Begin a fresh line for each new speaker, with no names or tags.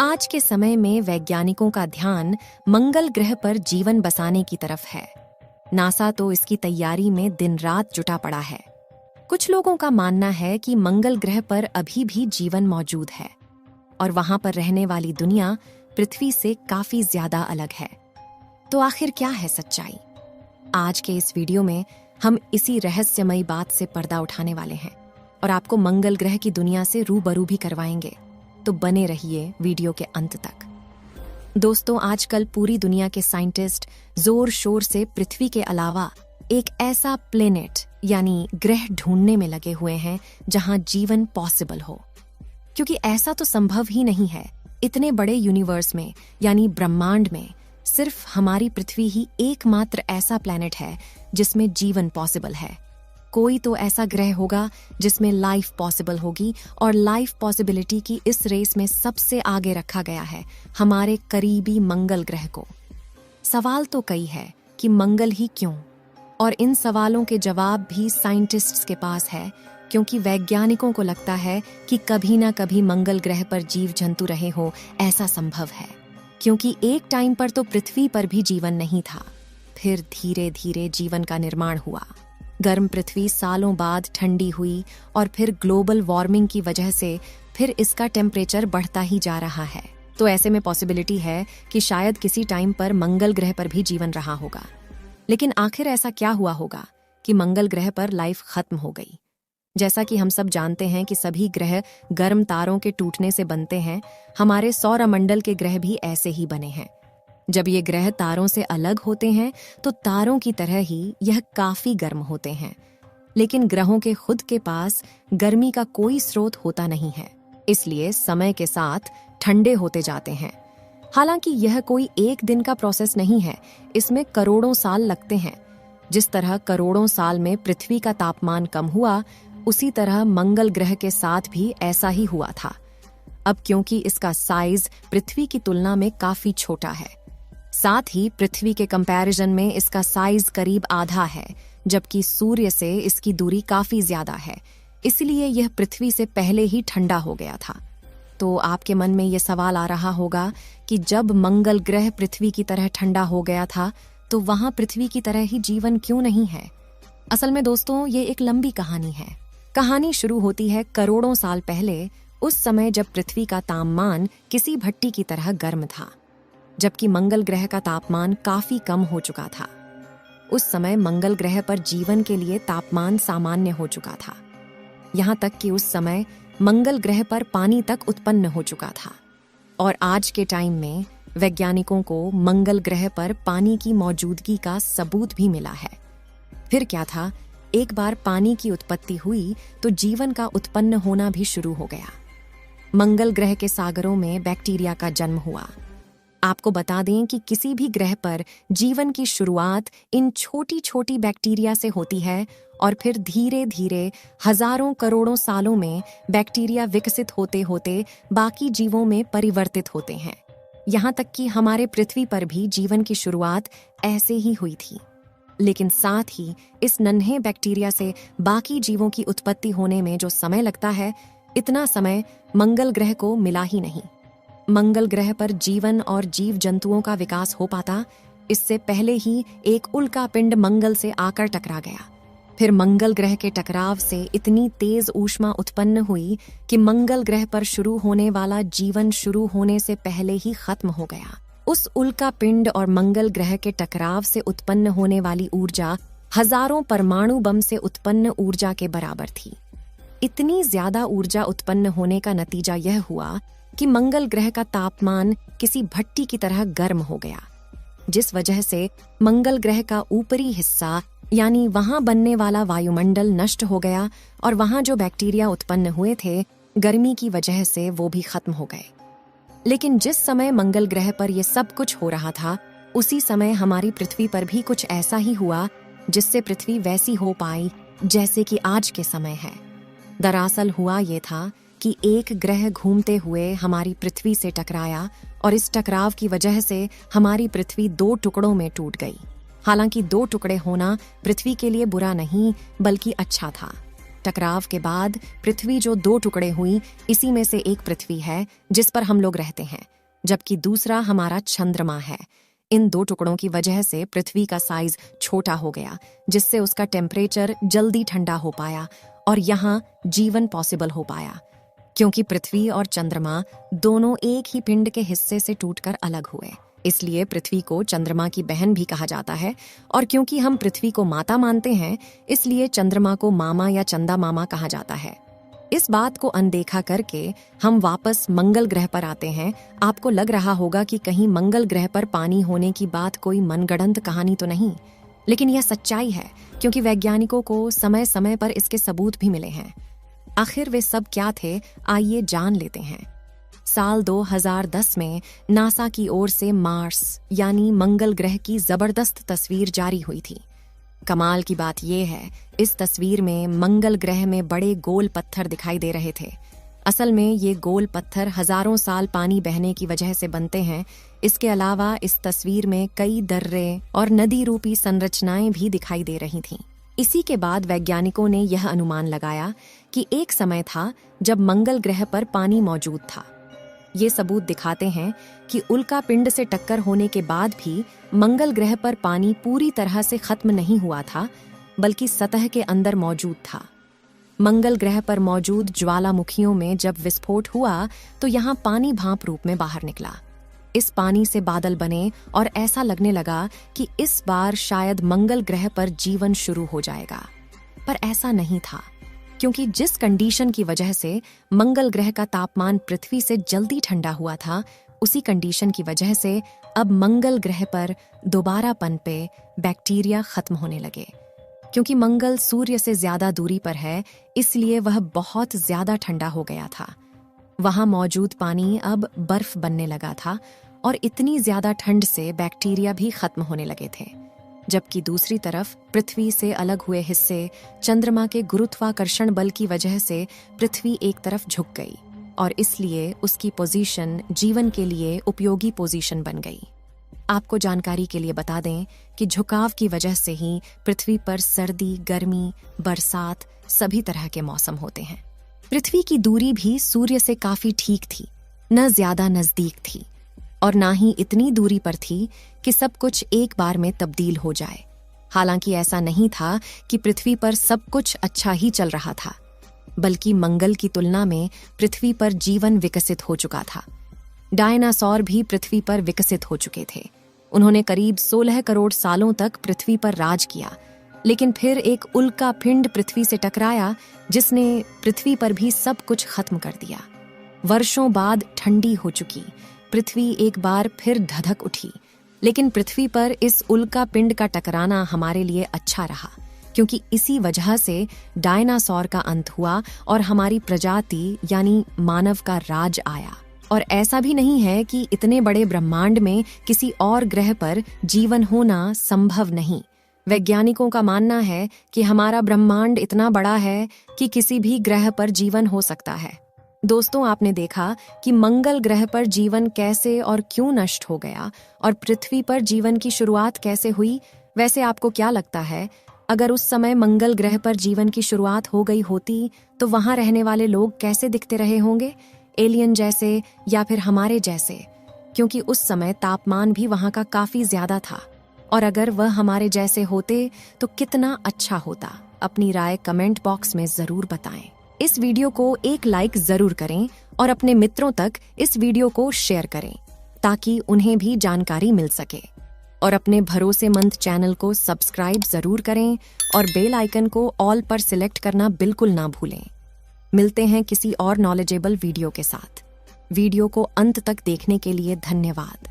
आज के समय में वैज्ञानिकों का ध्यान मंगल ग्रह पर जीवन बसाने की तरफ है। नासा तो इसकी तैयारी में दिन रात जुटा पड़ा है। कुछ लोगों का मानना है कि मंगल ग्रह पर अभी भी जीवन मौजूद है और वहां पर रहने वाली दुनिया पृथ्वी से काफी ज्यादा अलग है। तो आखिर क्या है सच्चाई? आज के इस वीडियो में हम इसी रहस्यमयी बात से पर्दा उठाने वाले हैं और आपको मंगल ग्रह की दुनिया से रूबरू भी करवाएंगे। तो बने रहिए वीडियो के अंत तक। दोस्तों, आजकल पूरी दुनिया के साइंटिस्ट जोर शोर से पृथ्वी के अलावा एक ऐसा प्लेनेट यानी ग्रह ढूंढने में लगे हुए हैं जहां जीवन पॉसिबल हो, क्योंकि ऐसा तो संभव ही नहीं है। इतने बड़े यूनिवर्स में यानी ब्रह्मांड में सिर्फ हमारी पृथ्वी ही एकमात्र ऐसा प्लेनेट है जिसमें जीवन पॉसिबल है। कोई तो ऐसा ग्रह होगा जिसमें लाइफ पॉसिबल होगी, और लाइफ पॉसिबिलिटी की इस रेस में सबसे आगे रखा गया है हमारे करीबी मंगल ग्रह को। सवाल तो कई है कि मंगल ही क्यों, और इन सवालों के जवाब भी साइंटिस्ट्स के पास है, क्योंकि वैज्ञानिकों को लगता है कि कभी ना कभी मंगल ग्रह पर जीव जंतु रहे हो, ऐसा संभव है। क्योंकि एक टाइम पर तो पृथ्वी पर भी जीवन नहीं था, फिर धीरे धीरे जीवन का निर्माण हुआ। गर्म पृथ्वी सालों बाद ठंडी हुई और फिर ग्लोबल वार्मिंग की वजह से फिर इसका टेम्परेचर बढ़ता ही जा रहा है। तो ऐसे में पॉसिबिलिटी है कि शायद किसी टाइम पर मंगल ग्रह पर भी जीवन रहा होगा। लेकिन आखिर ऐसा क्या हुआ होगा कि मंगल ग्रह पर लाइफ खत्म हो गई? जैसा कि हम सब जानते हैं कि सभी ग्रह गर्म तारों के टूटने से बनते हैं, हमारे सौरमंडल के ग्रह भी ऐसे ही बने हैं। जब ये ग्रह तारों से अलग होते हैं तो तारों की तरह ही यह काफी गर्म होते हैं, लेकिन ग्रहों के खुद के पास गर्मी का कोई स्रोत होता नहीं है, इसलिए समय के साथ ठंडे होते जाते हैं। हालांकि यह कोई एक दिन का प्रोसेस नहीं है, इसमें करोड़ों साल लगते हैं। जिस तरह करोड़ों साल में पृथ्वी का तापमान कम हुआ, उसी तरह मंगल ग्रह के साथ भी ऐसा ही हुआ था। अब क्योंकि इसका साइज पृथ्वी की तुलना में काफी छोटा है, साथ ही पृथ्वी के कंपैरिजन में इसका साइज करीब आधा है, जबकि सूर्य से इसकी दूरी काफी ज्यादा है, इसलिए यह पृथ्वी से पहले ही ठंडा हो गया था। तो आपके मन में यह सवाल आ रहा होगा कि जब मंगल ग्रह पृथ्वी की तरह ठंडा हो गया था तो वहां पृथ्वी की तरह ही जीवन क्यों नहीं है? असल में दोस्तों, ये एक लंबी कहानी है। कहानी शुरू होती है करोड़ों साल पहले, उस समय जब पृथ्वी का तापमान किसी भट्टी की तरह गर्म था, जबकि मंगल ग्रह का तापमान काफी कम हो चुका था। उस समय मंगल ग्रह पर जीवन के लिए तापमान सामान्य हो चुका था। यहां तक कि उस समय मंगल ग्रह पर पानी तक उत्पन्न हो चुका था, और आज के टाइम में वैज्ञानिकों को मंगल ग्रह पर पानी की मौजूदगी का सबूत भी मिला है। फिर क्या था, एक बार पानी की उत्पत्ति हुई तो जीवन का उत्पन्न होना भी शुरू हो गया। मंगल ग्रह के सागरों में बैक्टीरिया का जन्म हुआ। आपको बता दें कि किसी भी ग्रह पर जीवन की शुरुआत इन छोटी छोटी बैक्टीरिया से होती है, और फिर धीरे धीरे हजारों करोड़ों सालों में बैक्टीरिया विकसित होते होते बाकी जीवों में परिवर्तित होते हैं। यहाँ तक कि हमारे पृथ्वी पर भी जीवन की शुरुआत ऐसे ही हुई थी। लेकिन साथ ही इस नन्हे बैक्टीरिया से बाकी जीवों की उत्पत्ति होने में जो समय लगता है, इतना समय मंगल ग्रह को मिला ही नहीं। मंगल ग्रह पर जीवन और जीव जंतुओं का विकास हो पाता, इससे पहले ही एक उल्का पिंड मंगल से आकर टकरा गया। फिर मंगल ग्रह के टकराव से इतनी तेज ऊष्मा उत्पन्न हुई कि मंगल ग्रह पर शुरू होने वाला जीवन शुरू होने से पहले ही खत्म हो गया। उस उल्का पिंड और मंगल ग्रह के टकराव से उत्पन्न होने वाली ऊर्जा हजारों परमाणु बम से उत्पन्न ऊर्जा के बराबर थी। इतनी ज्यादा ऊर्जा उत्पन्न होने का नतीजा यह हुआ कि मंगल ग्रह का तापमान किसी भट्टी की तरह गर्म हो गया, जिस वजह से मंगल ग्रह का ऊपरी हिस्सा यानी वहां बनने वाला वायुमंडल नष्ट हो गया, और वहां जो बैक्टीरिया उत्पन्न हुए थे, गर्मी की वजह से वो भी खत्म हो गए। लेकिन जिस समय मंगल ग्रह पर यह सब कुछ हो रहा था, उसी समय हमारी पृथ्वी पर भी कुछ ऐसा ही हुआ जिससे पृथ्वी वैसी हो पाई जैसे कि आज के समय है। दरअसल हुआ ये था कि एक ग्रह घूमते हुए हमारी पृथ्वी से टकराया, और इस टकराव की वजह से हमारी पृथ्वी 2 टुकड़ों में टूट गई। हालांकि 2 टुकड़े होना पृथ्वी के लिए बुरा नहीं बल्कि अच्छा था। टकराव के बाद पृथ्वी जो 2 टुकड़े हुई, इसी में से एक पृथ्वी है जिस पर हम लोग रहते हैं, जबकि दूसरा हमारा चंद्रमा है। इन 2 टुकड़ों की वजह से पृथ्वी का साइज छोटा हो गया, जिससे उसका टेम्परेचर जल्दी ठंडा हो पाया और यहाँ जीवन पॉसिबल हो पाया। क्योंकि पृथ्वी और चंद्रमा दोनों एक ही पिंड के हिस्से से टूटकर अलग हुए, इसलिए पृथ्वी को चंद्रमा की बहन भी कहा जाता है। और क्योंकि हम पृथ्वी को माता मानते हैं, इसलिए चंद्रमा को मामा या चंदा मामा कहा जाता है। इस बात को अनदेखा करके हम वापस मंगल ग्रह पर आते हैं। आपको लग रहा होगा कि कहीं मंगल ग्रह पर पानी होने की बात कोई मनगढ़ंत कहानी तो नहीं, लेकिन यह सच्चाई है, क्योंकि वैज्ञानिकों को समय समय पर इसके सबूत भी मिले हैं। आखिर वे सब क्या थे, आइए जान लेते हैं। साल 2010 में नासा की ओर से मार्स यानी मंगल ग्रह की जबरदस्त तस्वीर जारी हुई थी। कमाल की बात यह है, इस तस्वीर में मंगल ग्रह में बड़े गोल पत्थर दिखाई दे रहे थे। असल में ये गोल पत्थर हजारों साल पानी बहने की वजह से बनते हैं। इसके अलावा इस तस्वीर में कई दर्रे और नदी रूपी संरचनाएं भी दिखाई दे रही थीं। इसी के बाद वैज्ञानिकों ने यह अनुमान लगाया कि एक समय था जब मंगल ग्रह पर पानी मौजूद था। ये सबूत दिखाते हैं कि उल्का पिंड से टक्कर होने के बाद भी मंगल ग्रह पर पानी पूरी तरह से खत्म नहीं हुआ था, बल्कि सतह के अंदर मौजूद था। मंगल ग्रह पर मौजूद ज्वालामुखियों में जब विस्फोट हुआ तो यहाँ पानी भाप रूप में बाहर निकला। इस पानी से बादल बने और ऐसा लगने लगा कि इस बार शायद मंगल ग्रह पर जीवन शुरू हो जाएगा। पर ऐसा नहीं था, क्योंकि जिस कंडीशन की वजह से मंगल ग्रह का तापमान पृथ्वी से जल्दी ठंडा हुआ था, उसी कंडीशन की वजह से अब मंगल ग्रह पर दोबारा पनपे बैक्टीरिया खत्म होने लगे। क्योंकि मंगल सूर्य से ज्यादा दूरी पर है, इसलिए वह बहुत ज्यादा ठंडा हो गया था। वहां मौजूद पानी अब बर्फ बनने लगा था और इतनी ज्यादा ठंड से बैक्टीरिया भी खत्म होने लगे थे। जबकि दूसरी तरफ पृथ्वी से अलग हुए हिस्से चंद्रमा के गुरुत्वाकर्षण बल की वजह से पृथ्वी एक तरफ झुक गई और इसलिए उसकी पोजीशन जीवन के लिए उपयोगी पोजीशन बन गई। आपको जानकारी के लिए बता दें कि झुकाव की वजह से ही पृथ्वी पर सर्दी, गर्मी, बरसात सभी तरह के मौसम होते हैं। पृथ्वी की दूरी भी सूर्य से काफी ठीक थी, न ज्यादा नजदीक थी और ना ही इतनी दूरी पर थी कि सब कुछ एक बार में तब्दील हो जाए। हालांकि ऐसा नहीं था कि पृथ्वी पर सब कुछ अच्छा ही चल रहा था, बल्कि मंगल की तुलना में पृथ्वी पर जीवन विकसित हो चुका था। डायनासोर भी पृथ्वी पर विकसित हो चुके थे। उन्होंने करीब 16 करोड़ सालों तक पृथ्वी पर राज किया, लेकिन फिर एक उल्का पिंड पृथ्वी से टकराया जिसने पृथ्वी पर भी सब कुछ खत्म कर दिया। वर्षों बाद ठंडी हो चुकी पृथ्वी एक बार फिर धधक उठी, लेकिन पृथ्वी पर इस उल्का पिंड का टकराना हमारे लिए अच्छा रहा, क्योंकि इसी वजह से डायनासोर का अंत हुआ और हमारी प्रजाति यानी मानव का राज आया। और ऐसा भी नहीं है कि इतने बड़े ब्रह्मांड में किसी और ग्रह पर जीवन होना संभव नहीं। वैज्ञानिकों का मानना है कि हमारा ब्रह्मांड इतना बड़ा है कि किसी भी ग्रह पर जीवन हो सकता है। दोस्तों, आपने देखा कि मंगल ग्रह पर जीवन कैसे और क्यों नष्ट हो गया और पृथ्वी पर जीवन की शुरुआत कैसे हुई। वैसे आपको क्या लगता है, अगर उस समय मंगल ग्रह पर जीवन की शुरुआत हो गई होती तो वहां रहने वाले लोग कैसे दिखते रहे होंगे? एलियन जैसे या फिर हमारे जैसे? क्योंकि उस समय तापमान भी वहां का काफी ज्यादा था, और अगर वह हमारे जैसे होते तो कितना अच्छा होता। अपनी राय कमेंट बॉक्स में जरूर बताएं। इस वीडियो को एक लाइक जरूर करें और अपने मित्रों तक इस वीडियो को शेयर करें ताकि उन्हें भी जानकारी मिल सके। और अपने भरोसेमंद चैनल को सब्सक्राइब जरूर करें और बेल आइकन को ऑल पर सिलेक्ट करना बिल्कुल ना भूलें। मिलते हैं किसी और नॉलेजेबल वीडियो के साथ। वीडियो को अंत तक देखने के लिए धन्यवाद।